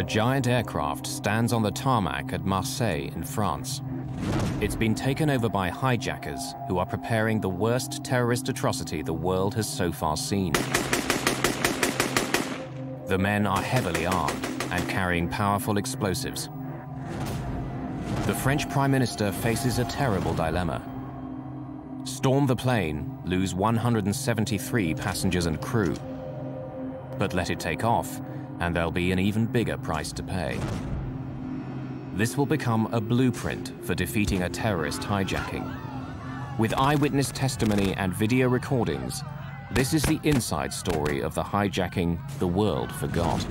A giant aircraft stands on the tarmac at Marseilles in France. It's been taken over by hijackers who are preparing the worst terrorist atrocity the world has so far seen. The men are heavily armed and carrying powerful explosives. The French Prime Minister faces a terrible dilemma. Storm the plane, lose 173 passengers and crew. But let it take off, and there'll be an even bigger price to pay. This will become a blueprint for defeating a terrorist hijacking. With eyewitness testimony and video recordings, this is the inside story of the hijacking the world forgot.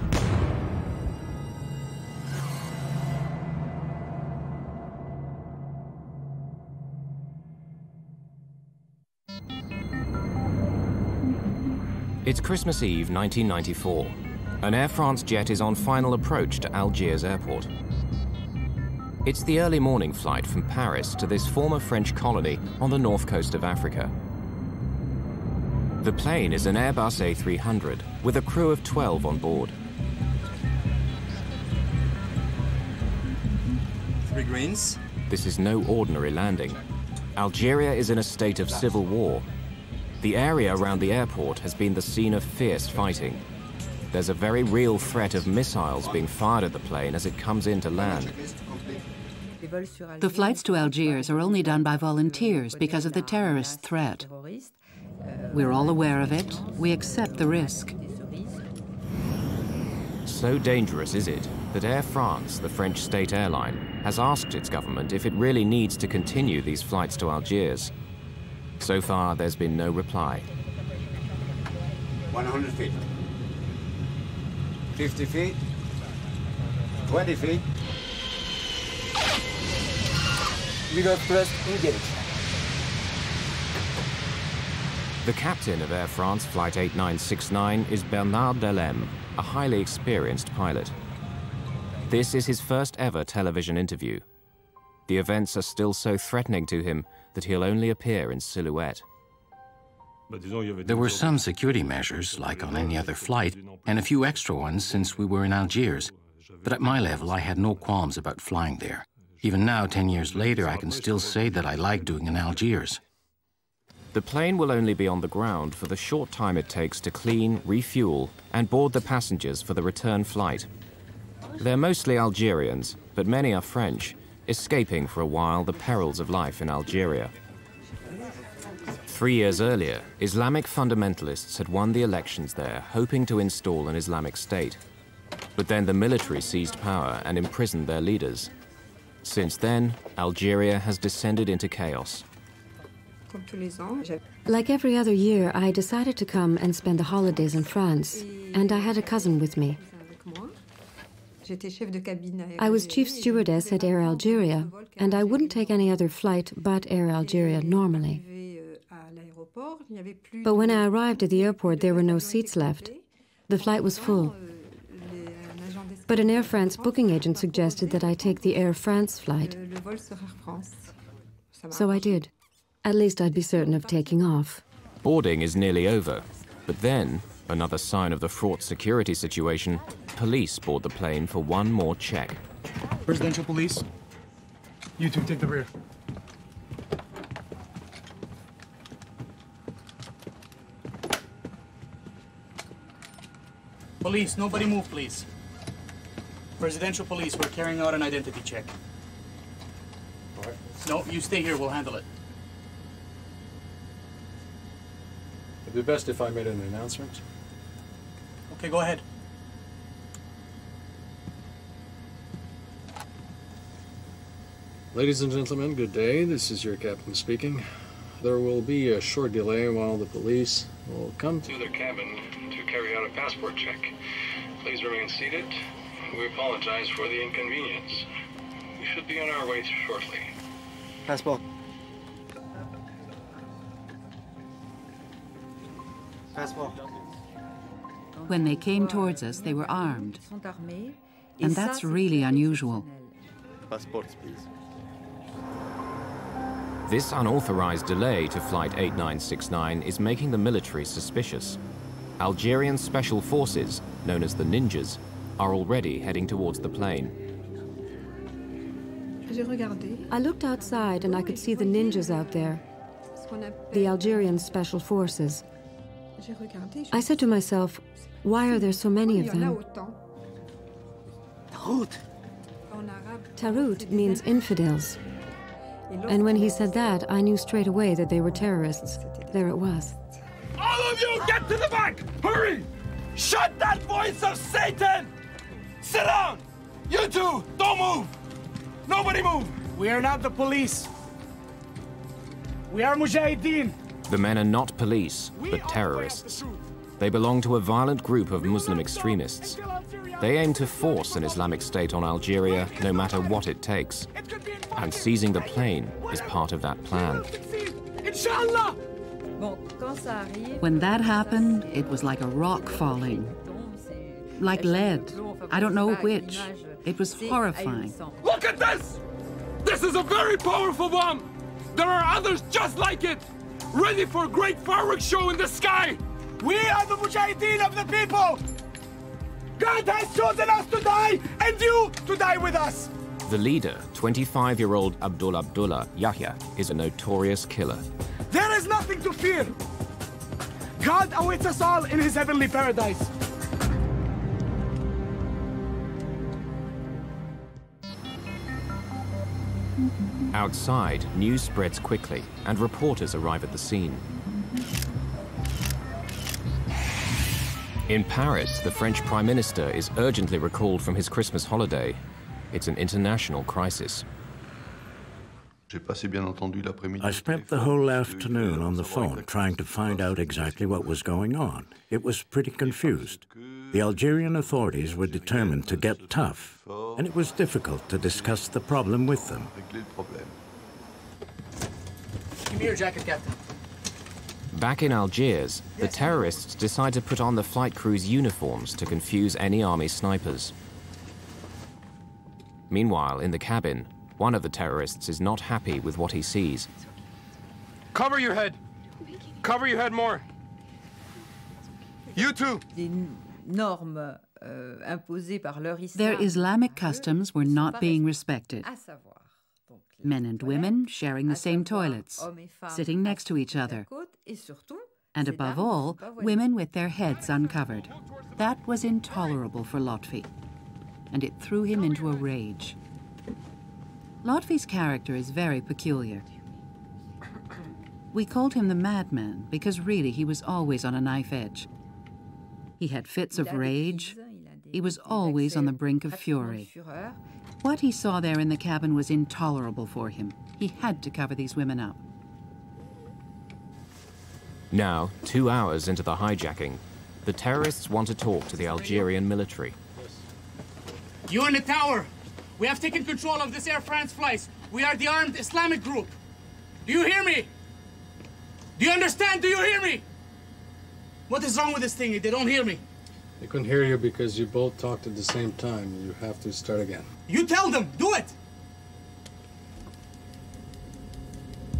It's Christmas Eve 1994. An Air France jet is on final approach to Algiers airport. It's the early morning flight from Paris to this former French colony on the north coast of Africa. The plane is an Airbus A300 with a crew of 12 on board. 3 greens. This is no ordinary landing. Algeria is in a state of civil war. The area around the airport has been the scene of fierce fighting. There's a very real threat of missiles being fired at the plane as it comes in to land. The flights to Algiers are only done by volunteers because of the terrorist threat. We're all aware of it. We accept the risk. So dangerous is it that Air France, the French state airline, has asked its government if it really needs to continue these flights to Algiers. So far, there's been no reply. 100 feet. 50 feet. 20 feet. Leader thrust engaged. The captain of Air France Flight 8969 is Bernard Dhellemme, a highly experienced pilot. This is his first ever television interview. The events are still so threatening to him that he'll only appear in silhouette. There were some security measures, like on any other flight, and a few extra ones since we were in Algiers. But at my level, I had no qualms about flying there. Even now, 10 years later, I can still say that I like doing in Algiers. The plane will only be on the ground for the short time it takes to clean, refuel, and board the passengers for the return flight. They're mostly Algerians, but many are French, escaping for a while the perils of life in Algeria. 3 years earlier, Islamic fundamentalists had won the elections there, hoping to install an Islamic state. But then the military seized power and imprisoned their leaders. Since then, Algeria has descended into chaos. Like every other year, I decided to come and spend the holidays in France, and I had a cousin with me. I was chief stewardess at Air Algeria, and I wouldn't take any other flight but Air Algeria normally. But when I arrived at the airport, there were no seats left. The flight was full. But an Air France booking agent suggested that I take the Air France flight. So I did. At least I'd be certain of taking off. Boarding is nearly over, but then, another sign of the fraught security situation, police board the plane for one more check. Presidential police, you two take the rear. Police, nobody move, please. Presidential police, we're carrying out an identity check. All right. No, you stay here, we'll handle it. It'd be best if I made an announcement. Okay, go ahead. Ladies and gentlemen, good day. This is your captain speaking. There will be a short delay while the police will come to their cabin to carry out a passport check. Please remain seated. We apologize for the inconvenience. We should be on our way shortly. Passport. Passport. When they came towards us, they were armed. And that's really unusual. Passports, please. This unauthorized delay to Flight 8969 is making the military suspicious. Algerian special forces, known as the Ninjas, are already heading towards the plane. I looked outside and I could see the ninjas out there, the Algerian Special Forces. I said to myself, why are there so many of them? Tarout means infidels. And when he said that, I knew straight away that they were terrorists. There it was. All of you, get to the back! Hurry! Shut that voice of Satan! Sit down! You two, don't move! Nobody move! We are not the police. We are Mujahideen. The men are not police, but terrorists. They belong to a violent group of Muslim extremists. They aim to force an Islamic State on Algeria, no matter what it takes. And seizing the plane is part of that plan. Inshallah! When that happened, it was like a rock falling. Like lead. I don't know which. It was horrifying. Look at this! This is a very powerful bomb! There are others just like it! Ready for a great fireworks show in the sky! We are the Mujahideen of the people! God has chosen us to die, and you to die with us! The leader, 25-year-old Abdullah Yahya, is a notorious killer. There is nothing to fear! God awaits us all in his heavenly paradise! Outside, news spreads quickly, and reporters arrive at the scene. In Paris, the French Prime Minister is urgently recalled from his Christmas holiday. It's an international crisis. I spent the whole afternoon on the phone trying to find out exactly what was going on. It was pretty confused. The Algerian authorities were determined to get tough, and it was difficult to discuss the problem with them. Give me your jacket, Captain. Back in Algiers, the terrorists decide to put on the flight crew's uniforms to confuse any army snipers. Meanwhile, in the cabin, one of the terrorists is not happy with what he sees. Cover your head! Cover your head more! You too! Their Islamic customs were not being respected. Men and women sharing the same toilets, sitting next to each other. And above all, women with their heads uncovered. That was intolerable for Lotfi, and it threw him into a rage. Lotfi's character is very peculiar. We called him the madman because really he was always on a knife edge. He had fits of rage. He was always on the brink of fury. What he saw there in the cabin was intolerable for him. He had to cover these women up. Now, 2 hours into the hijacking, the terrorists want to talk to the Algerian military. You in the tower! We have taken control of this Air France flights. We are the armed Islamic group. Do you hear me? Do you understand? Do you hear me? What is wrong with this thing? They don't hear me. They couldn't hear you because you both talked at the same time. You have to start again. You tell them. Do it.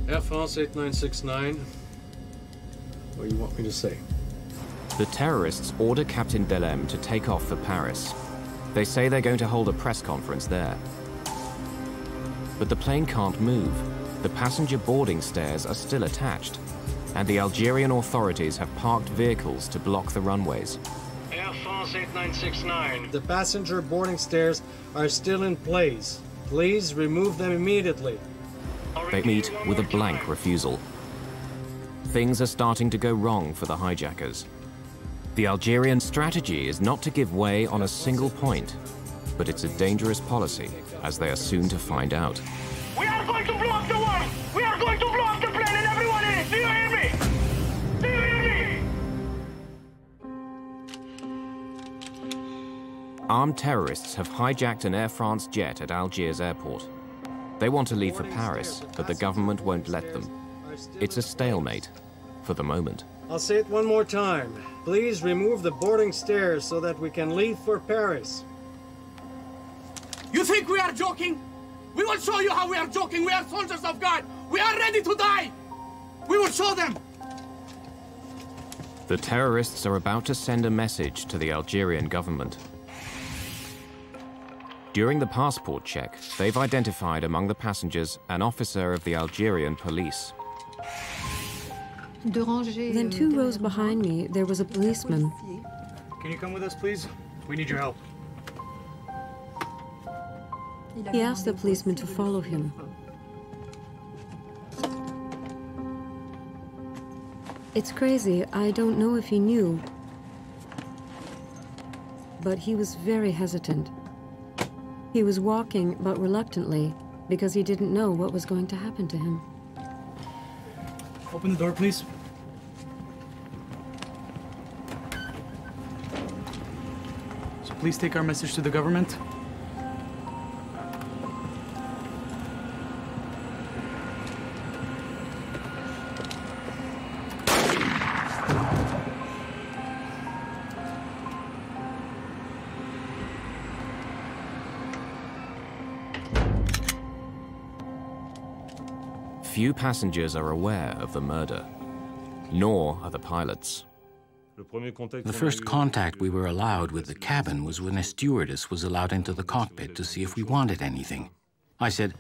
Air France 8969. What do you want me to say? The terrorists order Captain Dhellemme to take off for Paris. They say they're going to hold a press conference there. But the plane can't move. The passenger boarding stairs are still attached, and the Algerian authorities have parked vehicles to block the runways. Air France 8969. The passenger boarding stairs are still in place. Please remove them immediately. They meet with a blank refusal. Things are starting to go wrong for the hijackers. The Algerian strategy is not to give way on a single point, but it's a dangerous policy, as they are soon to find out. We are going to blow up the world! We are going to blow up the plane and everyone in it! Do you hear me? Do you hear me? Armed terrorists have hijacked an Air France jet at Algiers airport. They want to leave for Paris, but the government won't let them. It's a stalemate, for the moment. I'll say it one more time. Please remove the boarding stairs so that we can leave for Paris. You think we are joking? We will show you how we are joking. We are soldiers of God. We are ready to die. We will show them. The terrorists are about to send a message to the Algerian government. During the passport check, they've identified among the passengers an officer of the Algerian police. Then 2 rows behind me, there was a policeman. Can you come with us, please? We need your help. He asked the policeman to follow him. It's crazy, I don't know if he knew, but he was very hesitant. He was walking, but reluctantly, because he didn't know what was going to happen to him. Open the door, please. So please take our message to the government. Few passengers are aware of the murder, nor are the pilots. The first contact we were allowed with the cabin was when a stewardess was allowed into the cockpit to see if we wanted anything. I said,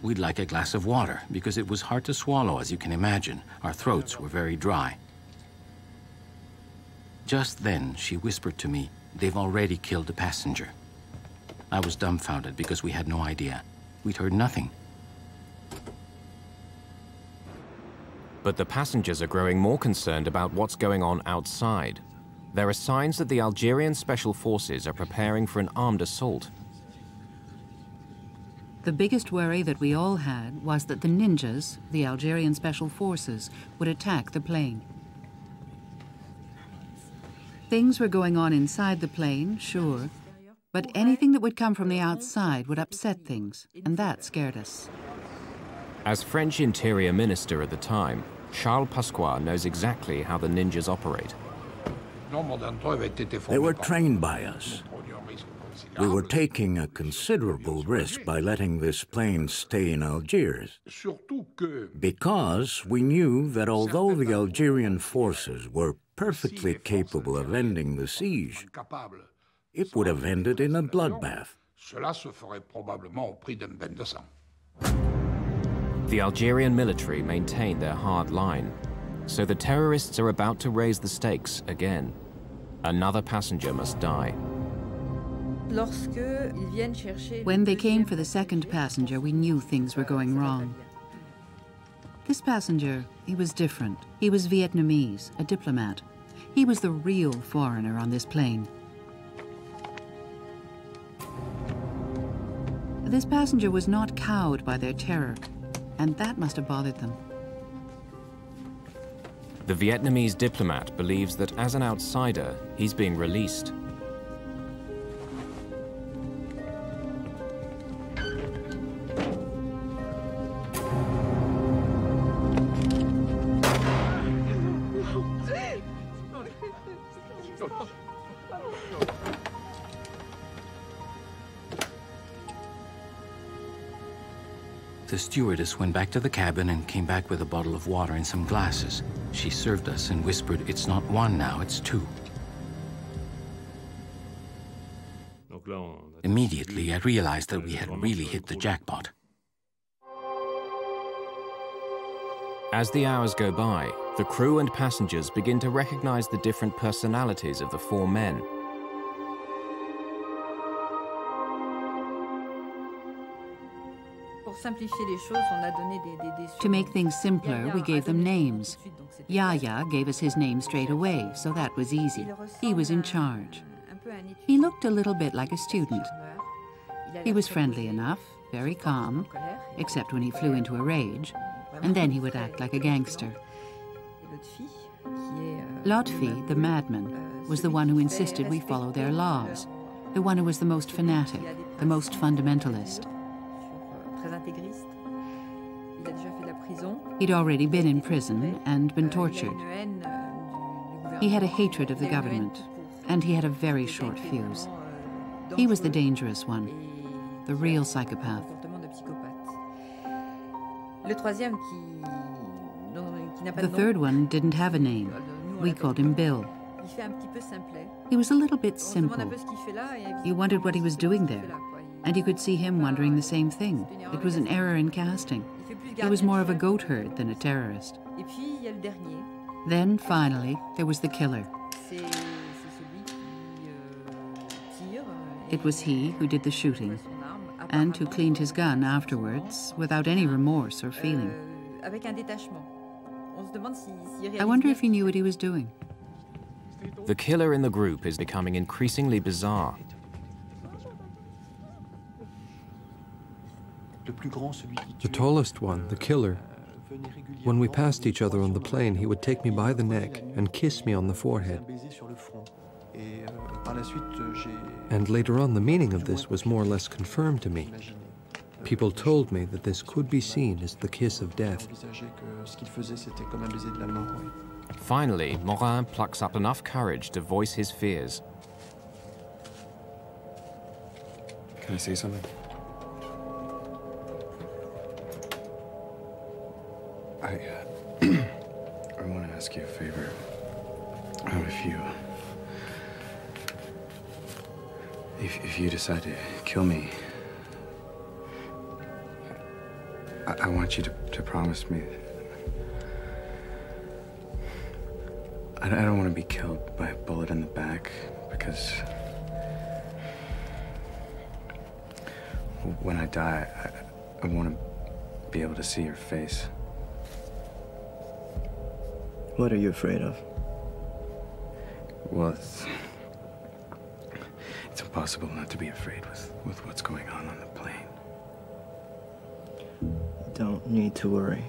we'd like a glass of water, because it was hard to swallow, as you can imagine. Our throats were very dry. Just then, she whispered to me, they've already killed a passenger. I was dumbfounded because we had no idea. We'd heard nothing. But the passengers are growing more concerned about what's going on outside. There are signs that the Algerian Special Forces are preparing for an armed assault. The biggest worry that we all had was that the ninjas, the Algerian Special Forces, would attack the plane. Things were going on inside the plane, sure, but anything that would come from the outside would upset things, and that scared us. As French Interior Minister at the time, Charles Pasqua knows exactly how the ninjas operate. They were trained by us. We were taking a considerable risk by letting this plane stay in Algiers, because we knew that although the Algerian forces were perfectly capable of ending the siege, it would have ended in a bloodbath. The Algerian military maintain their hard line, so the terrorists are about to raise the stakes again. Another passenger must die. When they came for the second passenger, we knew things were going wrong. This passenger, he was different. He was Vietnamese, a diplomat. He was the real foreigner on this plane. This passenger was not cowed by their terror, and that must have bothered them. The Vietnamese diplomat believes that as an outsider, he's being released. The stewardess went back to the cabin and came back with a bottle of water and some glasses. She served us and whispered, it's not 1 now, it's 2. Immediately, I realized that we had really hit the jackpot. As the hours go by, the crew and passengers begin to recognize the different personalities of the 4 men. To make things simpler, we gave them names. Yaya gave us his name straight away, so that was easy. He was in charge. He looked a little bit like a student. He was friendly enough, very calm, except when he flew into a rage, and then he would act like a gangster. Lotfi, the madman, was the one who insisted we follow their laws, the one who was the most fanatic, the most fundamentalist. He'd already been in prison and been tortured. He had a hatred of the government, and he had a very short fuse. He was the dangerous one, the real psychopath. The third one didn't have a name. We called him Bill. He was a little bit simple. You wondered what he was doing there. And you could see him wondering the same thing. It was an error in casting. He was more of a goat herd than a terrorist. Then, finally, there was the killer. It was he who did the shooting, and who cleaned his gun afterwards without any remorse or feeling. I wonder if he knew what he was doing. The killer in the group is becoming increasingly bizarre. The tallest one, the killer, when we passed each other on the plane, he would take me by the neck and kiss me on the forehead. And later on, the meaning of this was more or less confirmed to me. People told me that this could be seen as the kiss of death. Finally, Morin plucks up enough courage to voice his fears. Can I say something? I want to ask you a favor. If you decide to kill me, I want you to promise me. I don't want to be killed by a bullet in the back, because when I die, I want to be able to see your face. What are you afraid of? Well, it's impossible not to be afraid with what's going on the plane. You don't need to worry.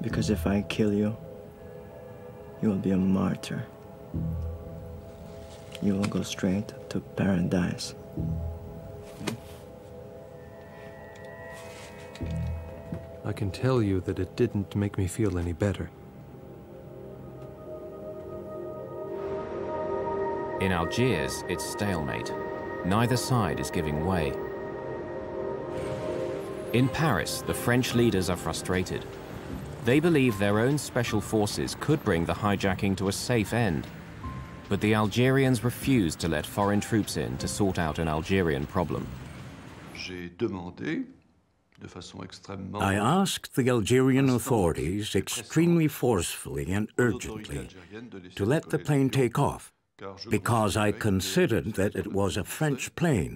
Because if I kill you, you will be a martyr. You will go straight to paradise. I can tell you that it didn't make me feel any better. In Algiers, it's stalemate. Neither side is giving way. In Paris, the French leaders are frustrated. They believe their own special forces could bring the hijacking to a safe end. But the Algerians refuse to let foreign troops in to sort out an Algerian problem. I asked the Algerian authorities extremely forcefully and urgently to let the plane take off, because I considered that it was a French plane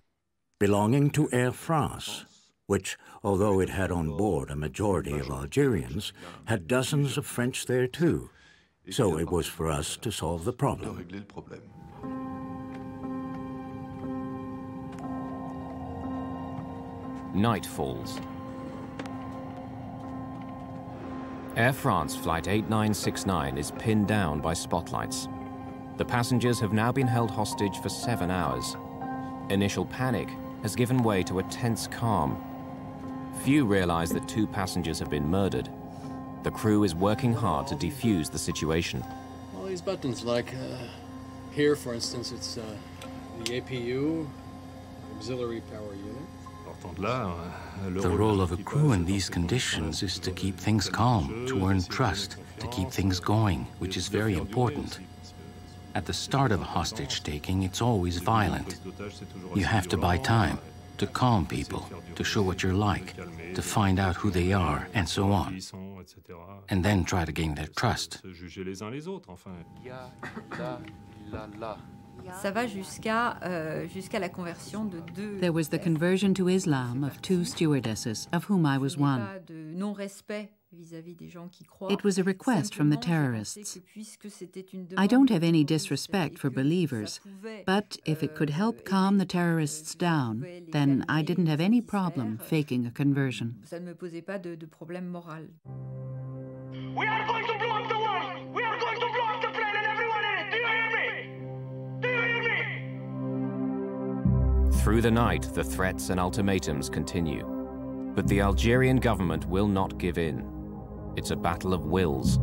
belonging to Air France, which, although it had on board a majority of Algerians, had dozens of French there too. So it was for us to solve the problem. Night falls. Air France Flight 8969 is pinned down by spotlights. The passengers have now been held hostage for 7 hours. Initial panic has given way to a tense calm. Few realize that 2 passengers have been murdered. The crew is working hard to defuse the situation. All these buttons, like here, for instance, it's the APU, auxiliary power unit. The role of a crew in these conditions is to keep things calm, to earn trust, to keep things going, which is very important. At the start of a hostage-taking, it's always violent. You have to buy time, to calm people, to show what you're like, to find out who they are, and so on. And then try to gain their trust. There was the conversion to Islam of 2 stewardesses, of whom I was one. It was a request from the terrorists. I don't have any disrespect for believers, but if it could help calm the terrorists down, then I didn't have any problem faking a conversion. We are going to blow up the world! We are going to blow up the plane and everyone in it! Do you hear me? Do you hear me? Through the night, the threats and ultimatums continue. But the Algerian government will not give in. It's a battle of wills.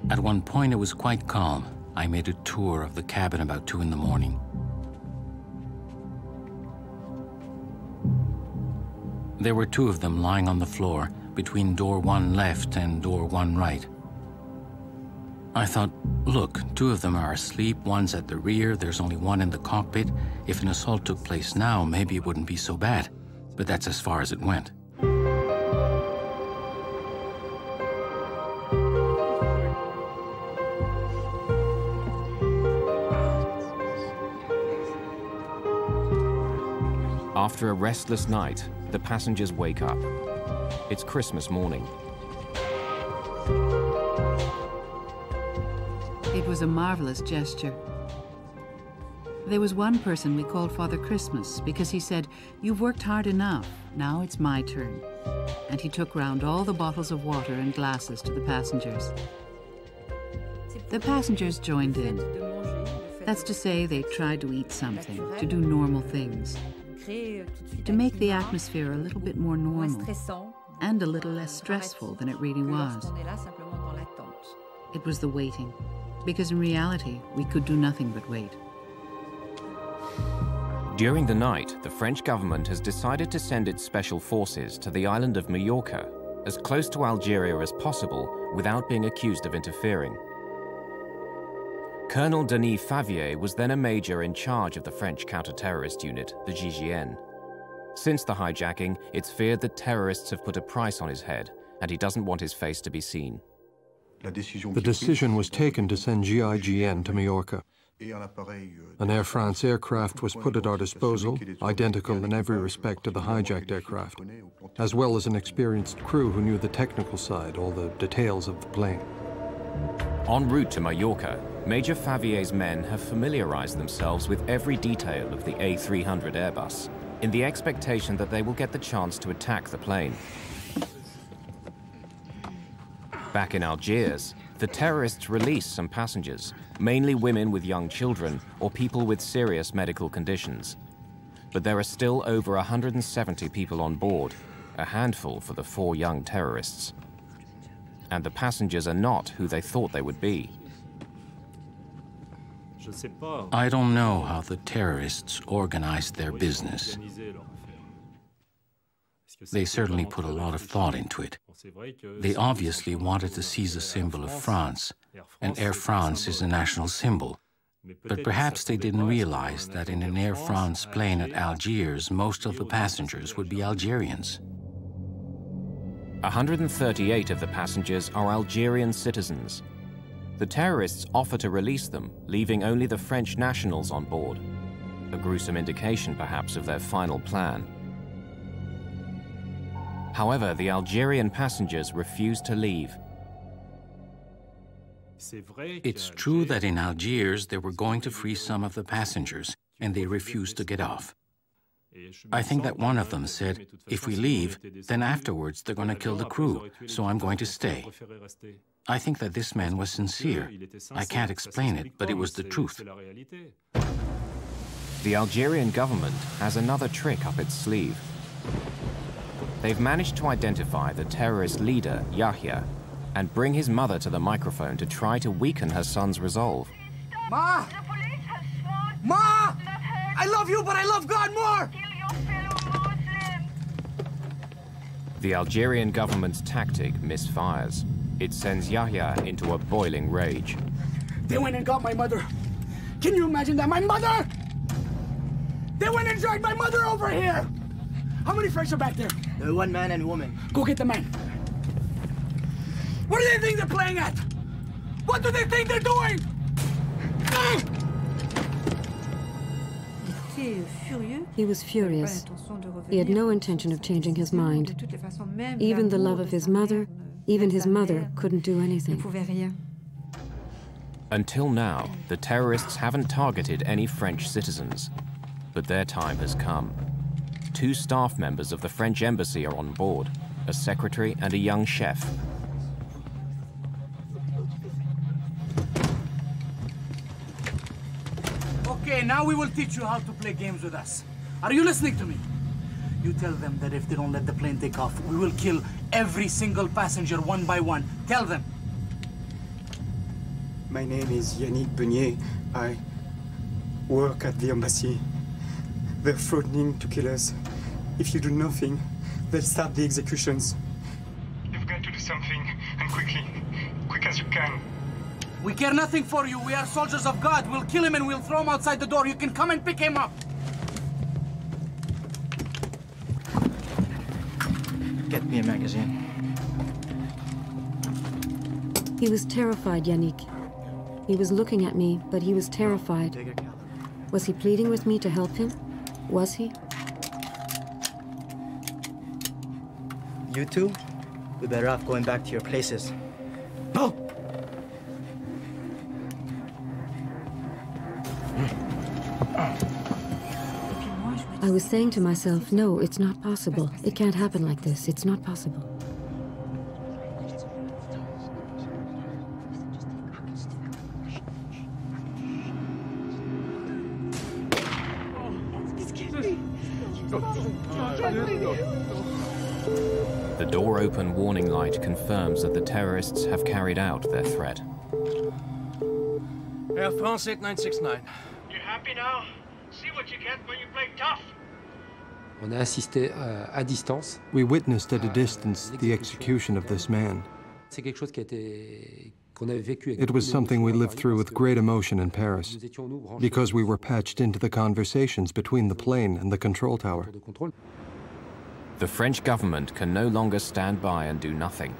At one point, it was quite calm. I made a tour of the cabin about 2 in the morning. There were 2 of them lying on the floor, between door 1 left and door 1 right. I thought, look, 2 of them are asleep, one's at the rear, there's only one in the cockpit. If an assault took place now, maybe it wouldn't be so bad. But that's as far as it went. After a restless night, the passengers wake up. It's Christmas morning. It was a marvelous gesture. There was one person we called Father Christmas because he said, "You've worked hard enough, now it's my turn." And he took round all the bottles of water and glasses to the passengers. The passengers joined in. That's to say, they tried to eat something, to do normal things, to make the atmosphere a little bit more normal and a little less stressful than it really was. It was the waiting, because in reality, we could do nothing but wait. During the night, the French government has decided to send its special forces to the island of Majorca, as close to Algeria as possible without being accused of interfering. Colonel Denis Favier was then a major in charge of the French counter-terrorist unit, the GIGN. Since the hijacking, it's feared that terrorists have put a price on his head, and he doesn't want his face to be seen. The decision was taken to send GIGN to Majorca. An Air France aircraft was put at our disposal, identical in every respect to the hijacked aircraft, as well as an experienced crew who knew the technical side, all the details of the plane. En route to Majorca, Major Favier's men have familiarized themselves with every detail of the A300 Airbus, in the expectation that they will get the chance to attack the plane. Back in Algiers, the terrorists release some passengers, mainly women with young children or people with serious medical conditions. But there are still over 170 people on board, a handful for the 4 young terrorists. And the passengers are not who they thought they would be. I don't know how the terrorists organized their business. They certainly put a lot of thought into it. They obviously wanted to seize a symbol of France, and Air France is a national symbol. But perhaps they didn't realize that in an Air France plane at Algiers, most of the passengers would be Algerians. 138 of the passengers are Algerian citizens. The terrorists offer to release them, leaving only the French nationals on board. A gruesome indication, perhaps, of their final plan. However, the Algerian passengers refuse to leave. It's true that in Algiers they were going to free some of the passengers, and they refused to get off. I think that one of them said, "If we leave, then afterwards they're going to kill the crew, so I'm going to stay." I think that this man was sincere. I can't explain it, but it was the truth. The Algerian government has another trick up its sleeve. They've managed to identify the terrorist leader, Yahya, and bring his mother to the microphone to try to weaken her son's resolve. Ma! Ma! I love you, but I love God more! The Algerian government's tactic misfires. It sends Yahya into a boiling rage. They went and got my mother. Can you imagine that? My mother! They went and dragged my mother over here! How many French are back there? 1 man and woman. Go get the man. What do they think they're playing at? What do they think they're doing? He was furious. He had no intention of changing his mind. Even the love of his mother, even his mother couldn't do anything. Until now, the terrorists haven't targeted any French citizens. But their time has come. 2 staff members of the French embassy are on board, a secretary and a young chef. Okay, now we will teach you how to play games with us. Are you listening to me? You tell them that if they don't let the plane take off, we will kill every single passenger one by one. Tell them. My name is Yannick Burgniard. I work at the embassy. They're threatening to kill us. If you do nothing, they'll start the executions. You've got to do something, and quickly. Quick as you can. We care nothing for you. We are soldiers of God. We'll kill him and we'll throw him outside the door. You can come and pick him up. Get me a magazine. He was terrified, Yannick. He was looking at me, but he was terrified. Was he pleading with me to help him? Was he? You two, we better off going back to your places. No! I was saying to myself, no, it's not possible. It can't happen like this. It's not possible. The door-open warning light confirms that the terrorists have carried out their threat. Air France 8969. You happy now? See what you get when you play tough. On a assisté à distance. We witnessed at a distance the execution of this man. C'est quelque chose qui a été qu'on avait vécu. It was something we lived through with great emotion in Paris, because we were patched into the conversations between the plane and the control tower. The French government can no longer stand by and do nothing.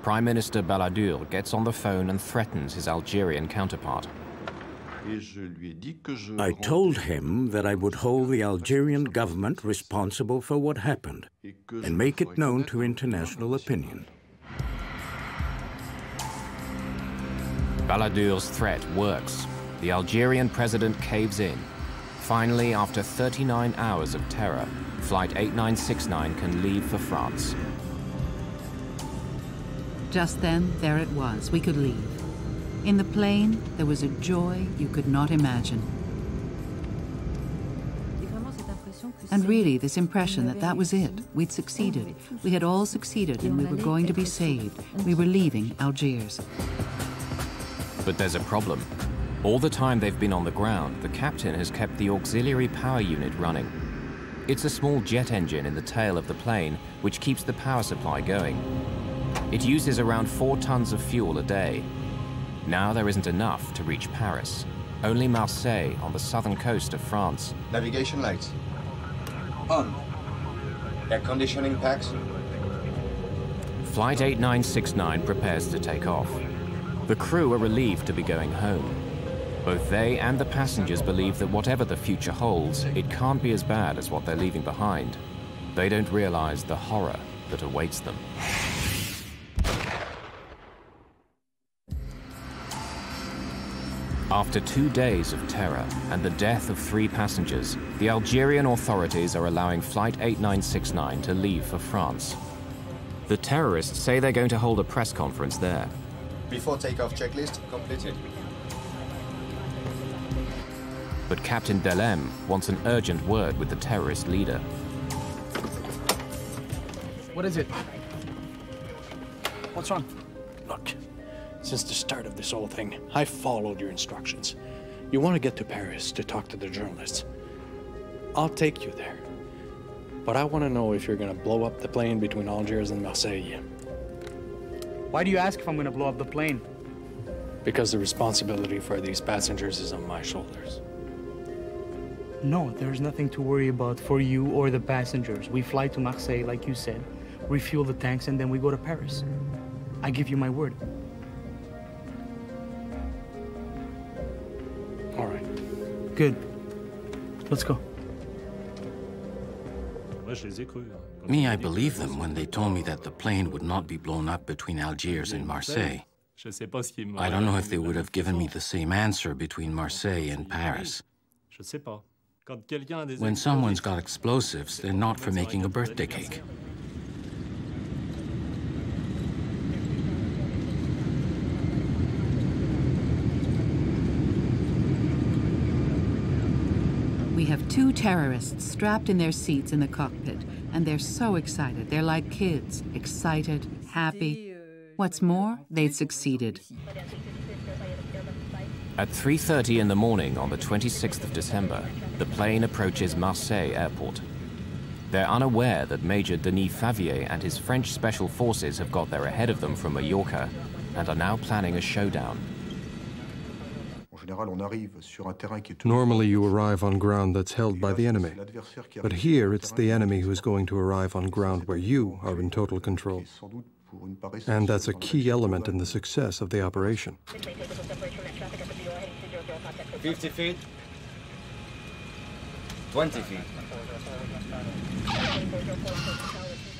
Prime Minister Balladur gets on the phone and threatens his Algerian counterpart. I told him that I would hold the Algerian government responsible for what happened and make it known to international opinion. Balladur's threat works. The Algerian president caves in. Finally, after 39 hours of terror, Flight 8969 can leave for France. Just then, there it was. We could leave. In the plane, there was a joy you could not imagine. And really, this impression that that was it. We'd succeeded. We had all succeeded, and we were going to be saved. We were leaving Algiers. But there's a problem. All the time they've been on the ground, the captain has kept the auxiliary power unit running. It's a small jet engine in the tail of the plane which keeps the power supply going. It uses around 4 tons of fuel a day. Now there isn't enough to reach Paris. Only Marseilles on the southern coast of France. Navigation lights. On. Air conditioning packs. Flight 8969 prepares to take off. The crew are relieved to be going home. Both they and the passengers believe that whatever the future holds, it can't be as bad as what they're leaving behind. They don't realize the horror that awaits them. After 2 days of terror and the death of 3 passengers, the Algerian authorities are allowing Flight 8969 to leave for France. The terrorists say they're going to hold a press conference there. Before takeoff checklist completed. But Captain Dhellemme wants an urgent word with the terrorist leader. What is it? What's wrong? Look, since the start of this whole thing, I followed your instructions. You want to get to Paris to talk to the journalists. I'll take you there. But I want to know if you're going to blow up the plane between Algiers and Marseilles. Why do you ask if I'm going to blow up the plane? Because the responsibility for these passengers is on my shoulders. No, there's nothing to worry about for you or the passengers. We fly to Marseille, like you said, refuel the tanks, and then we go to Paris. I give you my word. All right. Good. Let's go. Me, I believed them when they told me that the plane would not be blown up between Algiers and Marseille. I don't know if they would have given me the same answer between Marseille and Paris. When someone's got explosives, they're not for making a birthday cake. We have 2 terrorists strapped in their seats in the cockpit, and they're so excited. They're like kids, excited, happy. What's more, they'd succeeded. At 3:30 in the morning on the 26th of December, the plane approaches Marseille airport. They're unaware that Major Denis Favier and his French special forces have got there ahead of them from Mallorca and are now planning a showdown. Normally you arrive on ground that's held by the enemy, but here it's the enemy who is going to arrive on ground where you are in total control. And that's a key element in the success of the operation. 50 feet. 20 feet.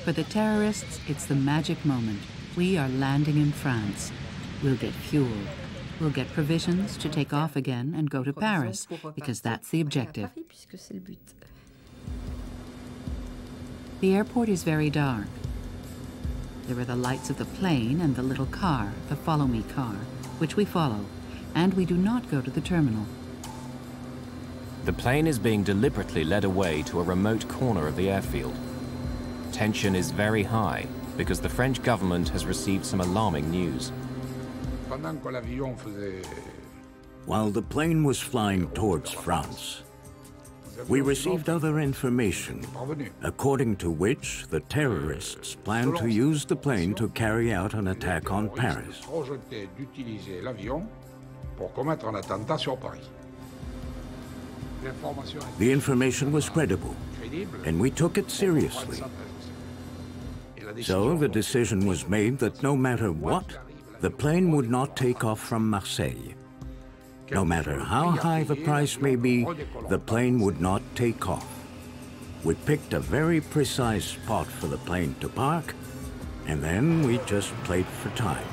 For the terrorists, it's the magic moment. We are landing in France. We'll get fuel. We'll get provisions to take off again and go to Paris, because that's the objective. The airport is very dark. There are the lights of the plane and the little car, the Follow Me car, which we follow, and we do not go to the terminal. The plane is being deliberately led away to a remote corner of the airfield. Tension is very high because the French government has received some alarming news. While the plane was flying towards France, we received other information, according to which the terrorists plan to use the plane to carry out an attack on Paris. The information was credible, and we took it seriously. So the decision was made that no matter what, the plane would not take off from Marseilles. No matter how high the price may be, the plane would not take off. We picked a very precise spot for the plane to park, and then we just played for time.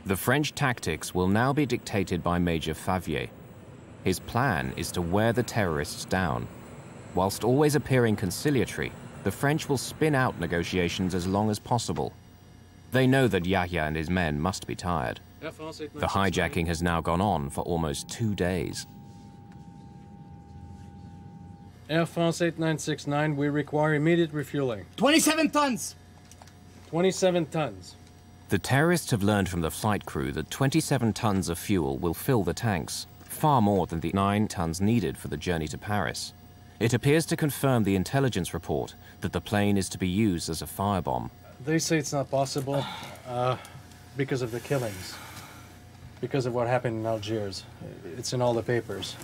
The French tactics will now be dictated by Major Favier. His plan is to wear the terrorists down. Whilst always appearing conciliatory, the French will spin out negotiations as long as possible. They know that Yahya and his men must be tired. The hijacking has now gone on for almost 2 days. Air France 8969, we require immediate refueling. 27 tons! 27 tons. The terrorists have learned from the flight crew that 27 tons of fuel will fill the tanks, far more than the 9 tons needed for the journey to Paris. It appears to confirm the intelligence report that the plane is to be used as a firebomb. They say it's not possible because of the killings, because of what happened in Algiers. It's in all the papers.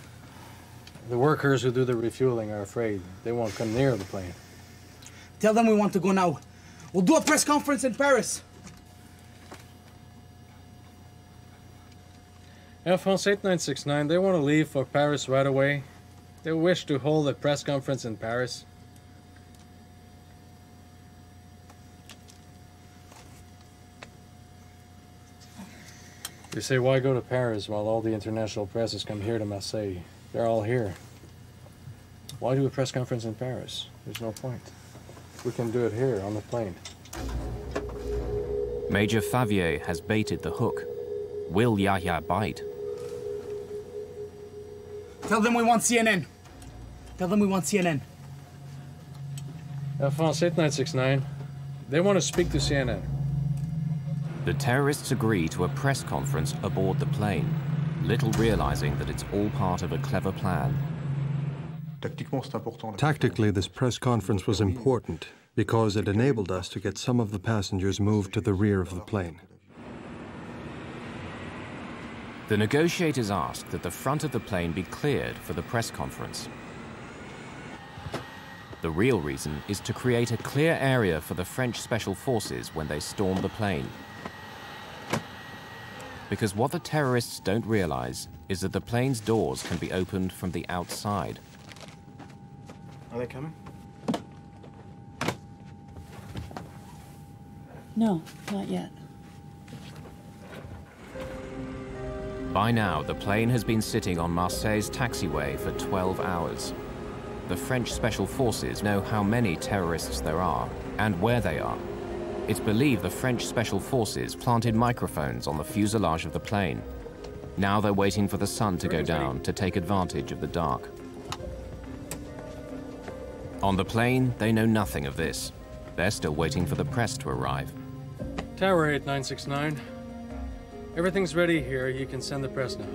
The workers who do the refueling are afraid. They won't come near the plane. Tell them we want to go now. We'll do a press conference in Paris. Air France 8969, they want to leave for Paris right away. They wish to hold a press conference in Paris. They say, why go to Paris while all the international press has come here to Marseille? They're all here. Why do a press conference in Paris? There's no point. We can do it here on the plane. Major Favier has baited the hook. Will Yahya bite? Tell them we want CNN. Tell them we want CNN. Air France 8969, they want to speak to CNN. The terrorists agree to a press conference aboard the plane, little realizing that it's all part of a clever plan. Tactically, this press conference was important because it enabled us to get some of the passengers moved to the rear of the plane. The negotiators asked that the front of the plane be cleared for the press conference. The real reason is to create a clear area for the French special forces when they storm the plane. Because what the terrorists don't realize is that the plane's doors can be opened from the outside. Are they coming? No, not yet. By now, the plane has been sitting on Marseilles' taxiway for 12 hours. The French special forces know how many terrorists there are and where they are. It's believed the French special forces planted microphones on the fuselage of the plane. Now they're waiting for the sun to go down to take advantage of the dark. On the plane, they know nothing of this. They're still waiting for the press to arrive. Tower 8969. Everything's ready here. You can send the press now.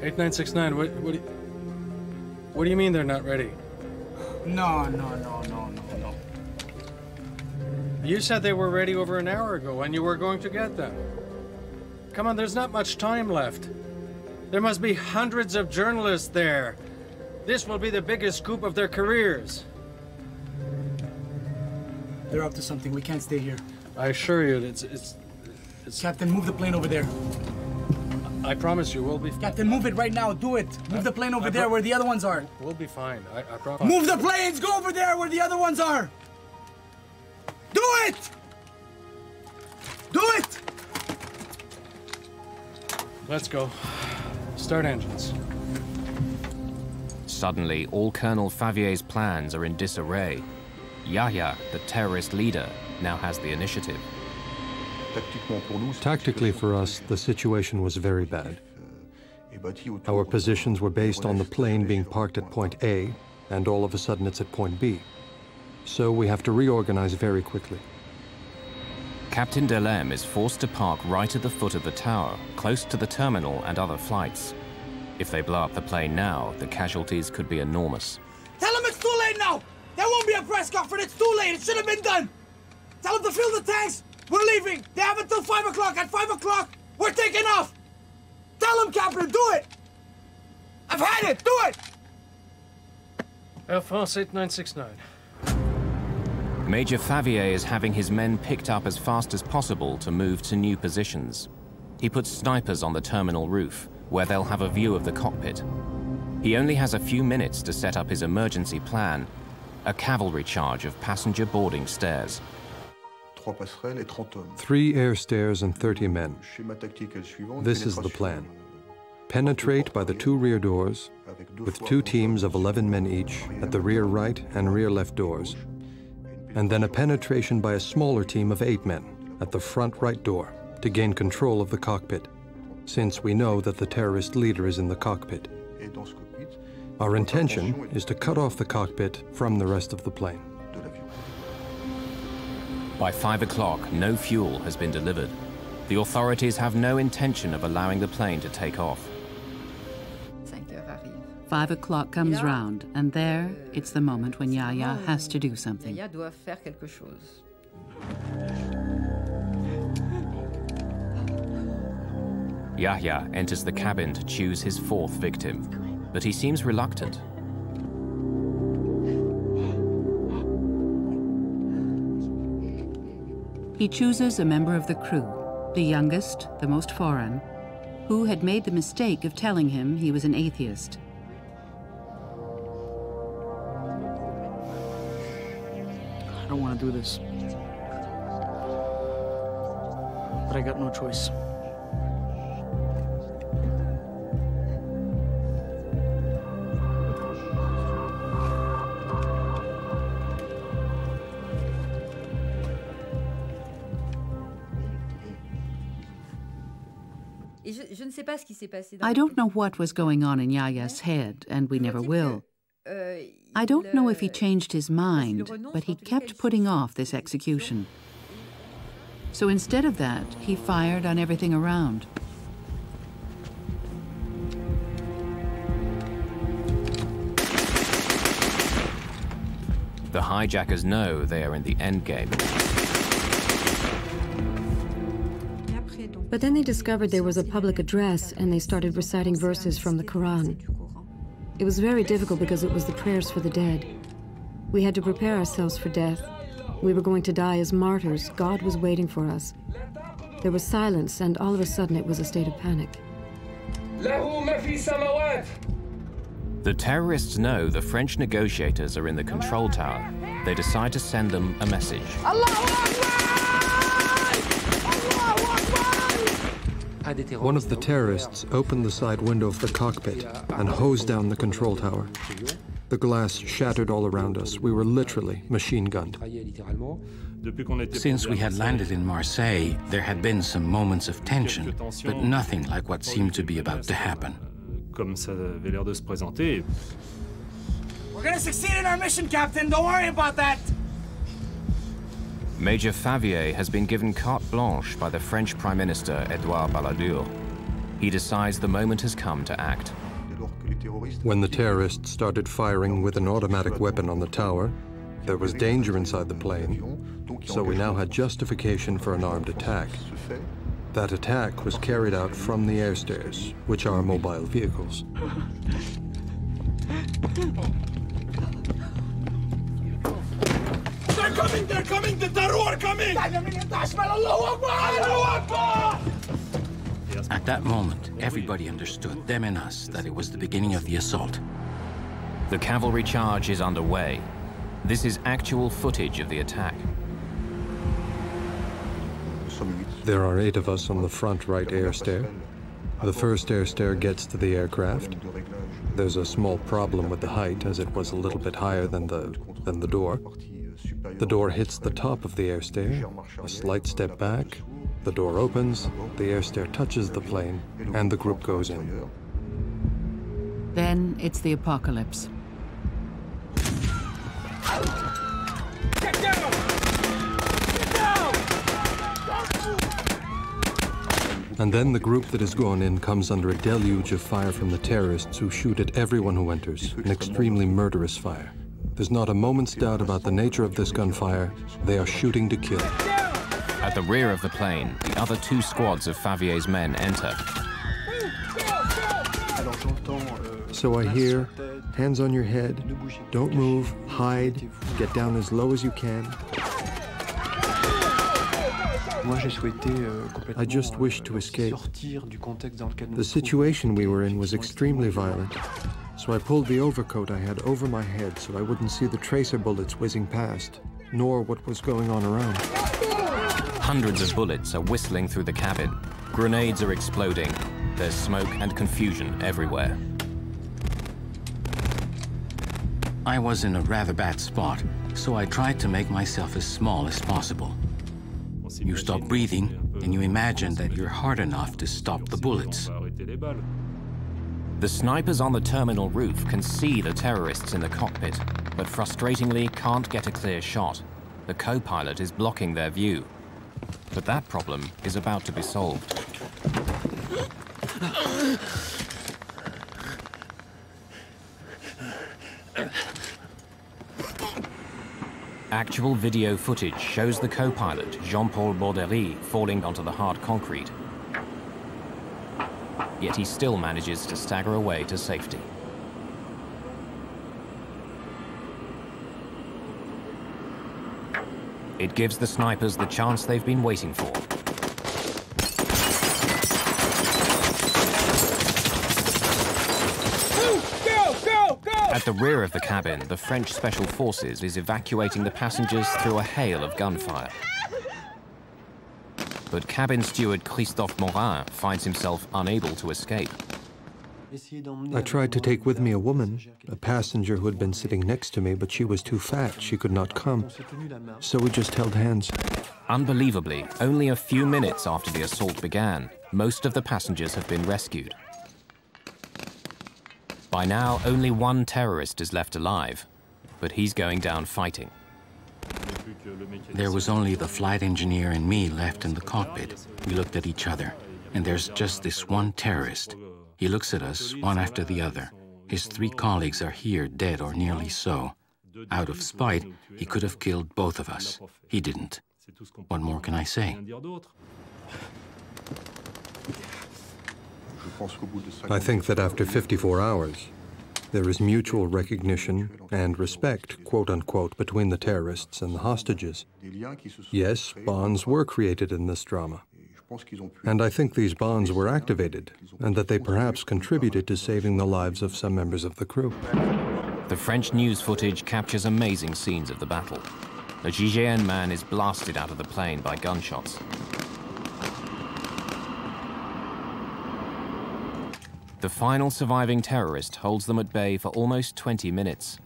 8969, what do you mean they're not ready? No. You said they were ready over an hour ago and you were going to get them. Come on, there's not much time left. There must be hundreds of journalists there. This will be the biggest scoop of their careers. They're up to something. We can't stay here. I assure you, it's... Captain, move the plane over there. I promise you, we'll be... Captain, move it right now. Do it. Move the plane over there where the other ones are. We'll be fine. I promise. Move the planes! Go over there where the other ones are! Do it! Do it! Let's go. Start engines. Suddenly, all Colonel Favier's plans are in disarray. Yahya, the terrorist leader, now has the initiative. Tactically for us, the situation was very bad. Our positions were based on the plane being parked at point A, and all of a sudden it's at point B. So we have to reorganize very quickly. Captain Dhellemme is forced to park right at the foot of the tower, close to the terminal and other flights. If they blow up the plane now, the casualties could be enormous. Tell them it's too late now! There won't be a press conference, it's too late, it should have been done! Tell them to fill the tanks! We're leaving! They have until 5 o'clock. At 5 o'clock, we're taking off! Tell them, Captain, do it! I've had it! Do it! Air France 8969. Major Favier is having his men picked up as fast as possible to move to new positions. He puts snipers on the terminal roof, where they'll have a view of the cockpit. He only has a few minutes to set up his emergency plan, a cavalry charge of passenger boarding stairs. 3 air stairs and 30 men. This is the plan. Penetrate by the 2 rear doors, with 2 teams of 11 men each at the rear right and rear left doors, and then a penetration by a smaller team of 8 men at the front right door to gain control of the cockpit, since we know that the terrorist leader is in the cockpit. Our intention is to cut off the cockpit from the rest of the plane. By 5 o'clock, no fuel has been delivered. The authorities have no intention of allowing the plane to take off. 5 o'clock comes round, and there, it's the moment when Yahya has to do something. Yahya enters the cabin to choose his 4th victim, but he seems reluctant. He chooses a member of the crew, the youngest, the most foreign, who had made the mistake of telling him he was an atheist. I don't want to do this. But I got no choice. I don't know what was going on in Yahya's head, and we never will. I don't know if he changed his mind, but he kept putting off this execution. So instead of that, he fired on everything around. The hijackers know they are in the endgame. But then they discovered there was a public address and they started reciting verses from the Quran. It was very difficult because it was the prayers for the dead. We had to prepare ourselves for death. We were going to die as martyrs. God was waiting for us. There was silence, and all of a sudden it was a state of panic. The terrorists know the French negotiators are in the control tower. They decide to send them a message. One of the terrorists opened the side window of the cockpit and hosed down the control tower. The glass shattered all around us. We were literally machine-gunned. Since we had landed in Marseilles, there had been some moments of tension, but nothing like what seemed to be about to happen. We're gonna succeed in our mission, Captain. Don't worry about that. Major Favier has been given carte blanche by the French Prime Minister Edouard Balladur. He decides the moment has come to act. When the terrorists started firing with an automatic weapon on the tower, there was danger inside the plane, so we now had justification for an armed attack. That attack was carried out from the air stairs, which are mobile vehicles. They're coming! The Daru are coming! At that moment, everybody understood, them and us, that it was the beginning of the assault. The cavalry charge is underway. This is actual footage of the attack. There are 8 of us on the front right air stair. The first air stair gets to the aircraft. There's a small problem with the height, as it was a little bit higher than the door. The door hits the top of the air stair, a slight step back, the door opens, the air stair touches the plane, and the group goes in. Then it's the apocalypse. Get down! Get down! And then the group that has gone in comes under a deluge of fire from the terrorists who shoot at everyone who enters, an extremely murderous fire. There's not a moment's doubt about the nature of this gunfire. They are shooting to kill. At the rear of the plane, the other 2 squads of Favier's men enter. So I hear, hands on your head, don't move, hide, get down as low as you can. I just wished to escape. The situation we were in was extremely violent, so I pulled the overcoat I had over my head so I wouldn't see the tracer bullets whizzing past, nor what was going on around. Hundreds of bullets are whistling through the cabin. Grenades are exploding. There's smoke and confusion everywhere. I was in a rather bad spot, so I tried to make myself as small as possible. You stop breathing, and you imagine that you're hard enough to stop the bullets. The snipers on the terminal roof can see the terrorists in the cockpit, but frustratingly can't get a clear shot. The co-pilot is blocking their view. But that problem is about to be solved. Actual video footage shows the co-pilot, Jean-Paul Borderie, falling onto the hard concrete. Yet he still manages to stagger away to safety. It gives the snipers the chance they've been waiting for. At the rear of the cabin, the French Special Forces is evacuating the passengers through a hail of gunfire. But cabin steward Christophe Morin finds himself unable to escape. I tried to take with me a woman, a passenger who had been sitting next to me, but she was too fat. She could not come. So we just held hands. Unbelievably, only a few minutes after the assault began, most of the passengers have been rescued. By now, only 1 terrorist is left alive, but he's going down fighting. There was only the flight engineer and me left in the cockpit. We looked at each other, and there's just this one terrorist. He looks at us, one after the other. His 3 colleagues are here, dead or nearly so. Out of spite, he could have killed both of us. He didn't. What more can I say? I think that after 54 hours, there is mutual recognition and respect, quote-unquote, between the terrorists and the hostages. Yes, bonds were created in this drama. And I think these bonds were activated, and that they perhaps contributed to saving the lives of some members of the crew. The French news footage captures amazing scenes of the battle. A GIGN man is blasted out of the plane by gunshots. The final surviving terrorist holds them at bay for almost 20 minutes,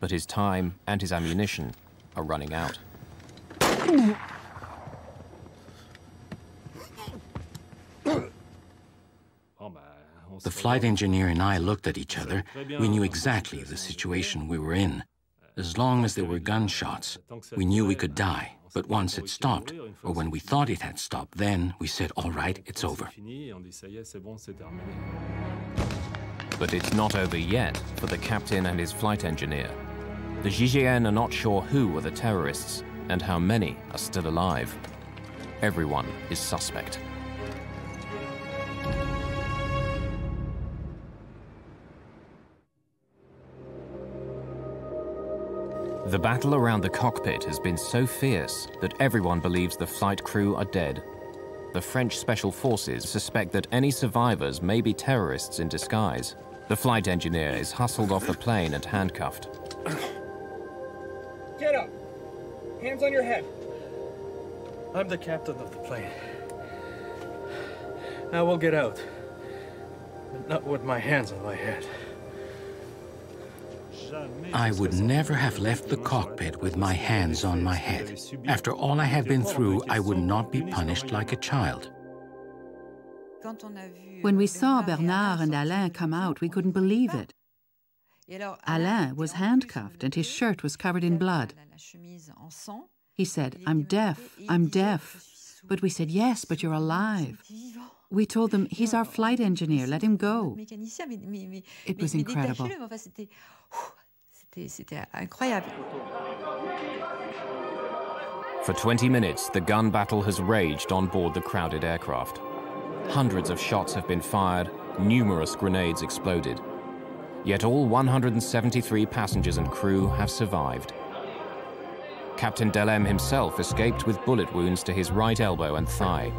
but his time and his ammunition are running out. The flight engineer and I looked at each other. We knew exactly the situation we were in. As long as there were gunshots, we knew we could die. But once it stopped, or when we thought it had stopped, then we said, all right, it's over. But it's not over yet for the captain and his flight engineer. The GIGN are not sure who were the terrorists and how many are still alive. Everyone is suspect. The battle around the cockpit has been so fierce that everyone believes the flight crew are dead. The French special forces suspect that any survivors may be terrorists in disguise. The flight engineer is hustled off the plane and handcuffed. Get up! Hands on your head. I'm the captain of the plane. I will get out, but not with my hands on my head. I would never have left the cockpit with my hands on my head. After all I had been through, I would not be punished like a child. When we saw Burgniard and Alain come out, we couldn't believe it. Alain was handcuffed and his shirt was covered in blood. He said, "I'm deaf, I'm deaf." But we said, "Yes, but you're alive." We told them, "He's our flight engineer, let him go." It was incredible. For 20 minutes, the gun battle has raged on board the crowded aircraft. Hundreds of shots have been fired, numerous grenades exploded. Yet all 173 passengers and crew have survived. Captain Dhellemme himself escaped with bullet wounds to his right elbow and thigh.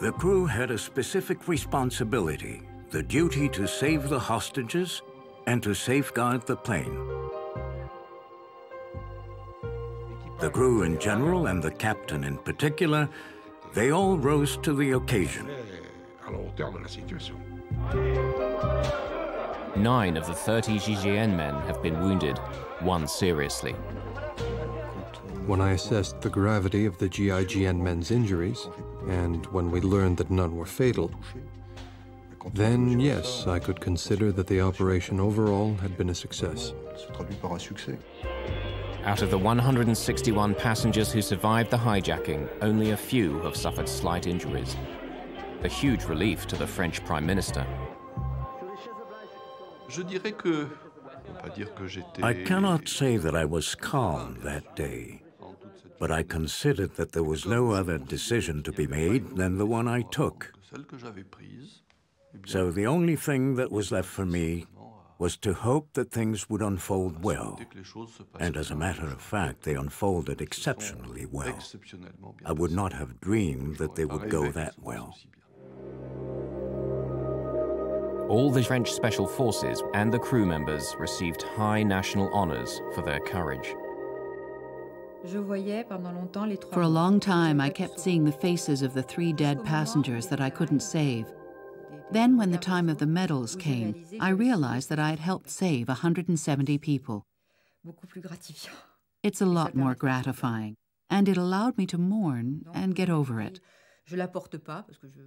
The crew had a specific responsibility, the duty to save the hostages and to safeguard the plane. The crew in general and the captain in particular, they all rose to the occasion. 9 of the 30 GIGN men have been wounded, 1 seriously. When I assessed the gravity of the GIGN men's injuries, and when we learned that none were fatal, then yes, I could consider that the operation overall had been a success. Out of the 161 passengers who survived the hijacking, only a few have suffered slight injuries. A huge relief to the French Prime Minister. I cannot say that I was calm that day, but I considered that there was no other decision to be made than the one I took. So the only thing that was left for me was to hope that things would unfold well. And as a matter of fact, they unfolded exceptionally well. I would not have dreamed that they would go that well. All the French special forces and the crew members received high national honors for their courage. For a long time, I kept seeing the faces of the 3 dead passengers that I couldn't save. Then, when the time of the medals came, I realized that I had helped save 170 people. It's a lot more gratifying, and it allowed me to mourn and get over it.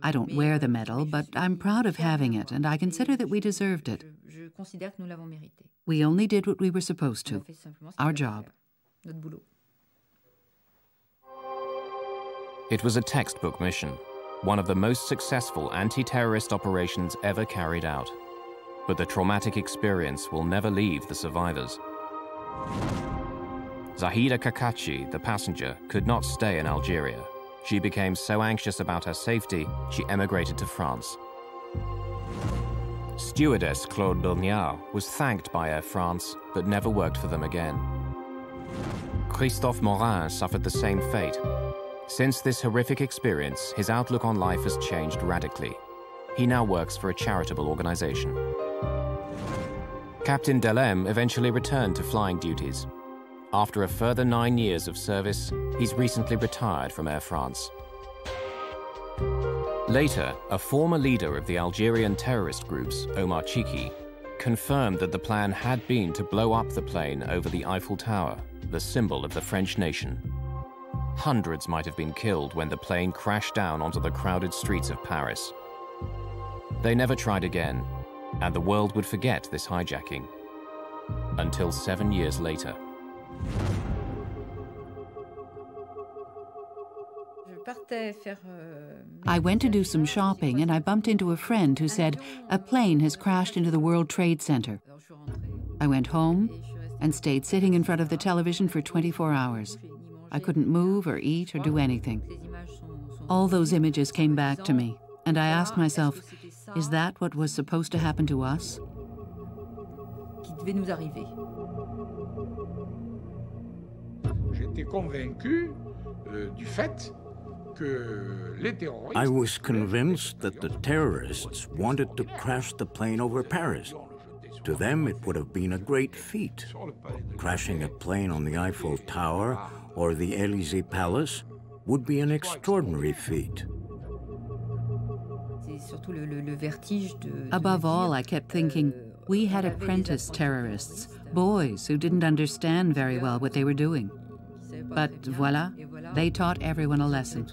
I don't wear the medal, but I'm proud of having it, and I consider that we deserved it. We only did what we were supposed to, our job. It was a textbook mission, one of the most successful anti-terrorist operations ever carried out. But the traumatic experience will never leave the survivors. Zahida Kakachi, the passenger, could not stay in Algeria. She became so anxious about her safety, she emigrated to France. Stewardess Claude Burgniard was thanked by Air France, but never worked for them again. Christophe Morin suffered the same fate. Since this horrific experience, his outlook on life has changed radically. He now works for a charitable organization. Captain Dhellemme eventually returned to flying duties. After a further 9 years of service, he's recently retired from Air France. Later, a former leader of the Algerian terrorist groups, Omar Chiki, confirmed that the plan had been to blow up the plane over the Eiffel Tower, the symbol of the French nation. Hundreds might have been killed when the plane crashed down onto the crowded streets of Paris. They never tried again, and the world would forget this hijacking. until 7 years later. I went to do some shopping and I bumped into a friend who said a plane has crashed into the World Trade Center. I went home and stayed sitting in front of the television for 24 hours. I couldn't move or eat or do anything. All those images came back to me, and I asked myself, is that what was supposed to happen to us? I was convinced that the terrorists wanted to crash the plane over Paris. To them, it would have been a great feat. Crashing a plane on the Eiffel Tower or the Élysée Palace would be an extraordinary feat. Above all, I kept thinking, we had apprentice terrorists, boys who didn't understand very well what they were doing. But voila, they taught everyone a lesson.